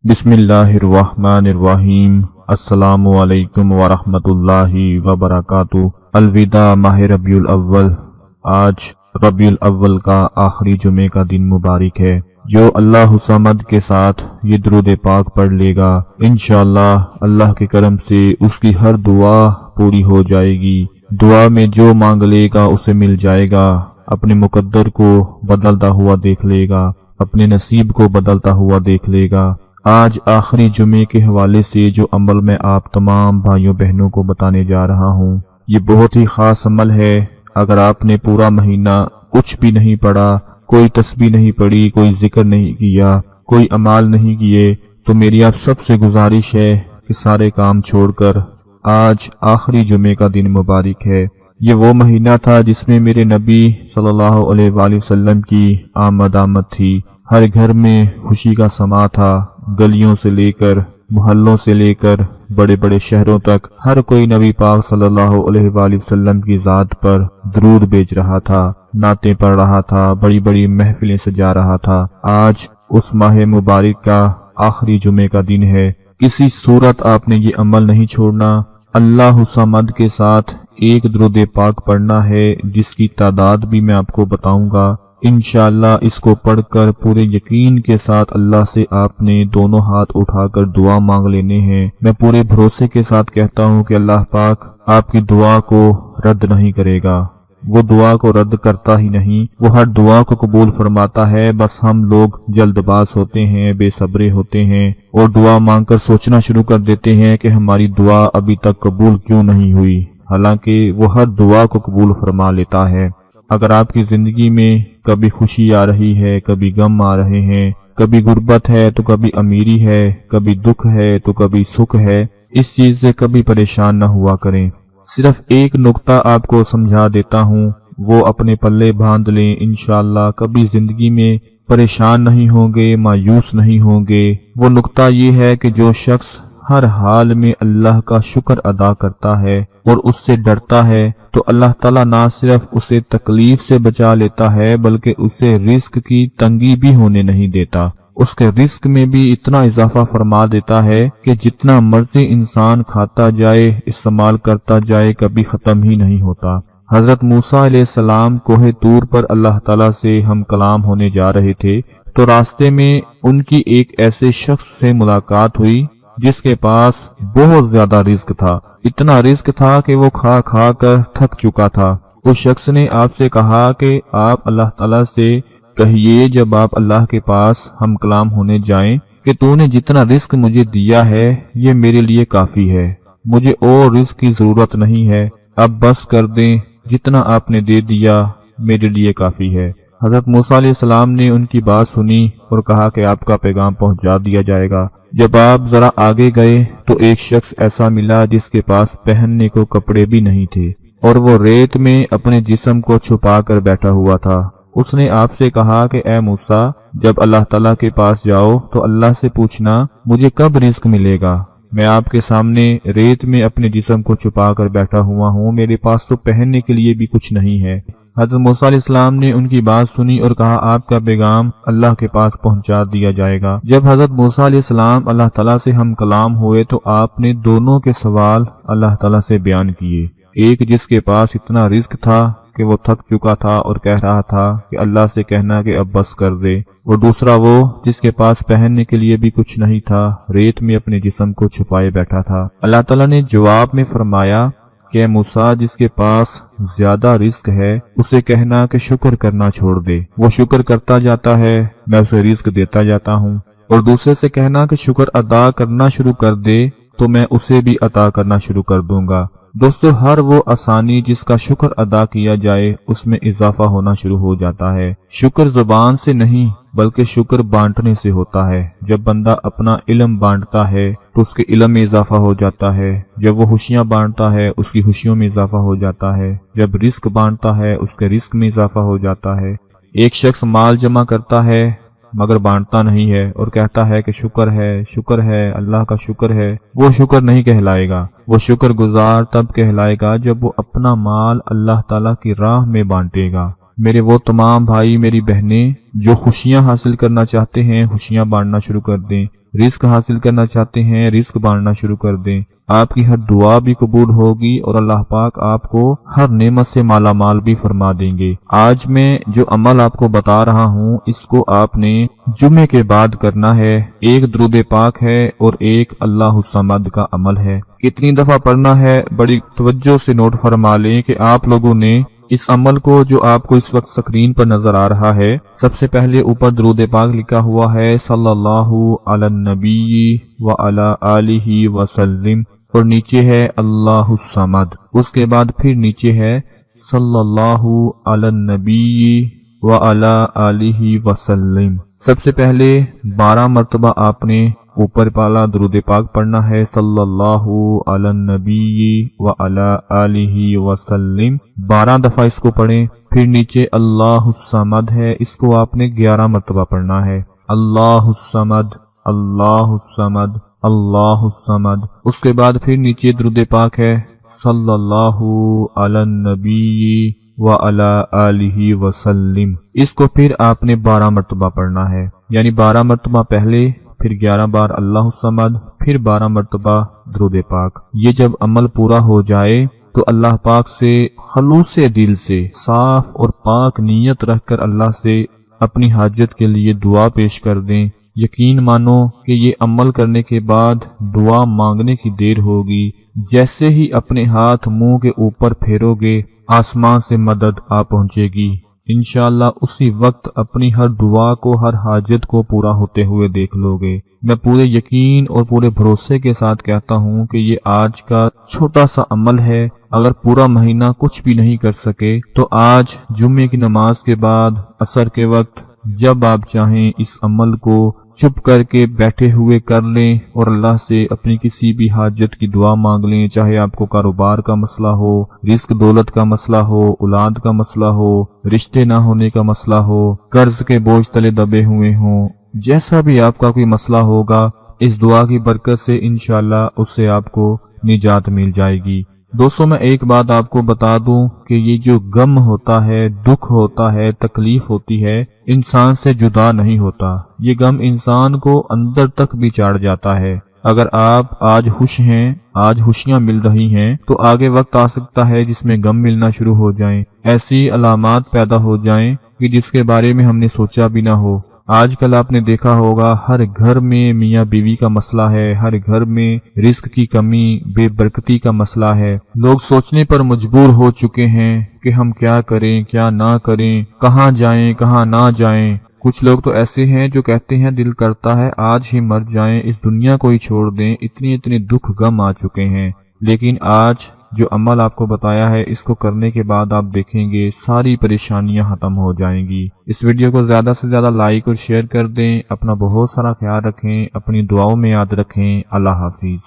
बिस्मिल्लाहिर्रहमानिर्रहीम। अस्सलामु अलैकुम वरहमतुल्लाहि वबरकातुहू। अलविदा माह रबीउल अव्वल। आज रबीउल अव्वल का आखिरी जुमे का दिन मुबारक है। जो अल्लाह समद के साथ ये दुरूद पाक पढ़ लेगा, इंशाअल्लाह अल्लाह के करम से उसकी हर दुआ पूरी हो जाएगी। दुआ में जो मांग लेगा उसे मिल जाएगा। अपने मुकद्दर को बदलता हुआ देख लेगा, अपने नसीब को बदलता हुआ देख लेगा। आज आखिरी जुमे के हवाले से जो अमल मैं आप तमाम भाइयों बहनों को बताने जा रहा हूँ, ये बहुत ही खास अमल है। अगर आपने पूरा महीना कुछ भी नहीं पढ़ा, कोई तस्बीह नहीं पढ़ी, कोई जिक्र नहीं किया, कोई अमाल नहीं किए, तो मेरी आप सबसे गुजारिश है कि सारे काम छोड़कर आज आखिरी जुमे का दिन मुबारक है। ये वो महीना था जिसमें मेरे नबी सल्लल्लाहु अलैहि वसल्लम की आमद थी। हर घर में खुशी का समा था। गलियों से लेकर मोहल्लों से लेकर बड़े बड़े शहरों तक हर कोई नबी पाक सल्लल्लाहु अलैहि वसल्लम की जात पर दरूद भेज रहा था, नातें पढ़ रहा था, बड़ी बड़ी महफिलें सजा रहा था। आज उस माह मुबारक का आखिरी जुमे का दिन है। किसी सूरत आपने ये अमल नहीं छोड़ना। अल्लाह समद के साथ एक दरूद पाक पढ़ना है, जिसकी तादाद भी मैं आपको बताऊंगा। इंशाअल्लाह इसको पढ़कर पूरे यकीन के साथ अल्लाह से आपने दोनों हाथ उठाकर दुआ मांग लेने हैं। मैं पूरे भरोसे के साथ कहता हूँ कि अल्लाह पाक आपकी दुआ को रद्द नहीं करेगा। वो दुआ को रद्द करता ही नहीं, वो हर दुआ को कबूल फरमाता है। बस हम लोग जल्दबाज होते हैं, बेसब्रे होते हैं और दुआ मांगकर सोचना शुरू कर देते हैं कि हमारी दुआ अभी तक कबूल क्यों नहीं हुई, हालांकि वो हर दुआ को कबूल फरमा लेता है। अगर आपकी जिंदगी में कभी खुशी आ रही है, कभी गम आ रहे हैं, कभी गुर्बत है तो कभी अमीरी है, कभी दुख है तो कभी सुख है, इस चीज से कभी परेशान न हुआ करें। सिर्फ एक नुक्ता आपको समझा देता हूँ, वो अपने पल्ले बांध लें। इंशाअल्लाह कभी जिंदगी में परेशान नहीं होंगे, मायूस नहीं होंगे। वो नुक्ता ये है कि जो शख्स हर हाल में अल्लाह का शुक्र अदा करता है और उससे डरता है, तो अल्लाह ताला ना सिर्फ उसे तकलीफ से बचा लेता है, बल्कि उसे रिस्क की तंगी भी होने नहीं देता। उसके रिस्क में भी इतना इजाफा फरमा देता है कि जितना मर्जी इंसान खाता जाए, इस्तेमाल करता जाए, कभी खत्म ही नहीं होता। हजरत मूसा अलैहिस्सलाम कोहे तूर पर अल्लाह ताला से हम कलाम होने जा रहे थे, तो रास्ते में उनकी एक ऐसे शख्स से मुलाकात हुई जिसके पास बहुत ज्यादा रिस्क था। इतना रिस्क था कि वो खा खा कर थक चुका था। उस शख्स ने आपसे कहा कि आप अल्लाह ताला से कहिए, जब आप अल्लाह के पास हम कलाम होने जाएं, कि तूने जितना रिस्क मुझे दिया है ये मेरे लिए काफी है, मुझे और रिस्क की जरूरत नहीं है, अब बस कर दें, जितना आपने दे दिया मेरे लिए काफी है। हजरत मूसा अलैहिस्सलाम ने उनकी बात सुनी और कहा कि आपका पैगाम पहुंचा दिया जाएगा। जब आप जरा आगे गए तो एक शख्स ऐसा मिला जिसके पास पहनने को कपड़े भी नहीं थे और वो रेत में अपने जिस्म को छुपा कर बैठा हुआ था। उसने आपसे कहा कि ए मूसा, जब अल्लाह ताला के पास जाओ तो अल्लाह से पूछना मुझे कब रिस्क मिलेगा। मैं आपके सामने रेत में अपने जिस्म को छुपा कर बैठा हुआ हूँ, मेरे पास तो पहनने के लिए भी कुछ नहीं है। हज़रत मूसा अलैहिस्सलाम ने उनकी बात सुनी और कहा आपका पैगाम अल्लाह के पास पहुंचा दिया जाएगा। जब हज़रत मूसा अलैहिस्सलाम अल्लाह ताला से हम कलाम हुए तो आपने दोनों के सवाल अल्लाह ताला से बयान किए। एक जिसके पास इतना रिस्क था कि वो थक चुका था और कह रहा था कि अल्लाह से कहना कि अब बस कर दे, और दूसरा वो जिसके पास पहनने के लिए भी कुछ नहीं था, रेत में अपने जिस्म को छुपाए बैठा था। अल्लाह ताला ने जवाब में फरमाया कि मूसा, जिसके पास ज्यादा रिस्क है उसे कहना कि शुक्र करना छोड़ दे। वो शुक्र करता जाता है, मैं उसे रिस्क देता जाता हूँ, और दूसरे से कहना कि शुक्र अदा करना शुरू कर दे तो मैं उसे भी अता करना शुरू कर दूंगा। दोस्तों, हर वो आसानी जिसका शुक्र अदा किया जाए उसमें इजाफा होना शुरू हो जाता है। शुक्र जुबान से नहीं बल्कि शुक्र बांटने से होता है। जब बंदा अपना इल्म बांटता है तो उसके इल्म में इजाफा हो जाता है। जब वो खुशियां बांटता है उसकी खुशियों में इजाफा हो जाता है। जब रिस्क बांटता है उसके रिस्क में इजाफा हो जाता है। एक शख्स माल जमा करता है मगर बांटता नहीं है और कहता है कि शुक्र है, अल्लाह का शुक्र है, वो शुक्र नहीं कहलाएगा। वो शुक्र गुजार तब कहलाएगा जब वो अपना माल अल्लाह ताला की राह में बांटेगा। मेरे वो तमाम भाई मेरी बहनें जो खुशियां हासिल करना चाहते हैं, खुशियां बांटना शुरू कर दें। رزق حاصل کرنا چاہتے ہیں رزق بانٹنا شروع کر دیں، آپ کی ہر دعا بھی قبول ہوگی اور اللہ پاک آپ کو ہر نعمت سے مالا مال بھی فرما دیں گے۔ آج میں جو عمل آپ کو بتا رہا ہوں اس کو آپ نے جمعے کے بعد کرنا ہے۔ ایک درود پاک ہے اور ایک اللہ الصمد کا عمل ہے۔ کتنی دفعہ پڑھنا ہے بڑی توجہ سے نوٹ فرما لیں کہ آپ لوگوں نے اس عمل کو جو آپ کو اس وقت سکرین پر نظر آ رہا ہے، سب سے پہلے اوپر درود پاک لکھا ہوا ہے صلی اللہ علی النبی وعلی آلہ وسلم، اور نیچے ہے اللہ الصمد، اس کے بعد پھر نیچے ہے صلی اللہ علی النبی وعلی آلہ وسلم۔ سب سے پہلے 12 مرتبہ آپ نے اوپر پالا درود پاک پڑھنا ہے صلی اللہ علی النبی وعلی آلہ وسلم، 12 دفعہ اس کو پڑھیں۔ پھر نیچے اللہ الصمد ہے، اس کو آپ نے 11 مرتبہ پڑھنا ہے، اللہ الصمد اللہ الصمد اللہ الصمد۔ اس کے بعد پھر نیچے درود پاک ہے صلی اللہ علی النبی وعلی آلہ وسلم، اس کو پھر آپ نے 12 مرتبہ پڑھنا ہے، یعنی 12 مرتبہ پہلے، پھر 11 بار اللہ الصمد، پھر 12 مرتبہ درود پاک۔ یہ جب عمل پورا ہو جائے تو اللہ پاک سے خلوص دل سے صاف اور پاک نیت رکھ کر اللہ سے اپنی حاجت کے لیے دعا پیش کر دیں۔ یقین مانو کہ یہ عمل کرنے کے بعد دعا مانگنے کی دیر ہوگی، جیسے ہی اپنے ہاتھ منہ کے اوپر پھیرو گے آسمان سے مدد آ پہنچے گی، انشاءاللہ اسی وقت اپنی ہر دعا کو ہر حاجت کو پورا ہوتے ہوئے دیکھ لو گے۔ میں پورے یقین اور پورے بھروسے کے ساتھ کہتا ہوں کہ یہ آج کا چھوٹا سا عمل ہے، اگر پورا مہینہ کچھ بھی نہیں کر سکے تو آج جمعے کی نماز کے بعد عصر کے وقت جب آپ چاہیں اس عمل کو چپ کر کے بیٹھے ہوئے کر لیں اور اللہ سے اپنی کسی بھی حاجت کی دعا مانگ لیں، چاہے آپ کو کاروبار کا مسئلہ ہو، رزق دولت کا مسئلہ ہو، اولاد کا مسئلہ ہو، رشتے نہ ہونے کا مسئلہ ہو، قرض کے بوجھ تلے دبے ہوئے ہوں، جیسا بھی آپ کا کوئی مسئلہ ہوگا اس دعا کی برکت سے انشاءاللہ اس سے آپ کو نجات مل جائے گی۔ دوستوں میں ایک بات آپ کو بتا دوں کہ یہ جو غم ہوتا ہے، دکھ ہوتا ہے، تکلیف ہوتی ہے، انسان سے جدا نہیں ہوتا، یہ غم انسان کو اندر تک بھی چاڑ جاتا ہے۔ اگر آپ آج خوش ہیں، آج خوشیاں مل رہی ہیں، تو آگے وقت آ سکتا ہے جس میں غم ملنا شروع ہو جائیں، ایسی علامات پیدا ہو جائیں کہ جس کے بارے میں ہم نے سوچا بھی نہ ہو۔ آج کل آپ نے دیکھا ہوگا ہر گھر میں میاں بیوی کا مسئلہ ہے، ہر گھر میں رزق کی کمی، بے برکتی کا مسئلہ ہے۔ لوگ سوچنے پر مجبور ہو چکے ہیں کہ ہم کیا کریں کیا نہ کریں، کہاں جائیں کہاں نہ جائیں۔ کچھ لوگ تو ایسے ہیں جو کہتے ہیں دل کرتا ہے آج ہی مر جائیں، اس دنیا کو ہی چھوڑ دیں، اتنے دکھ غم آ چکے ہیں۔ لیکن آج جو عمل آپ کو بتایا ہے اس کو کرنے کے بعد آپ دیکھیں گے ساری پریشانیاں ختم ہو جائیں گی۔ اس ویڈیو کو زیادہ سے زیادہ لائک اور شیئر کر دیں، اپنا بہت سارا خیال رکھیں، اپنی دعاؤں میں یاد رکھیں۔ اللہ حافظ۔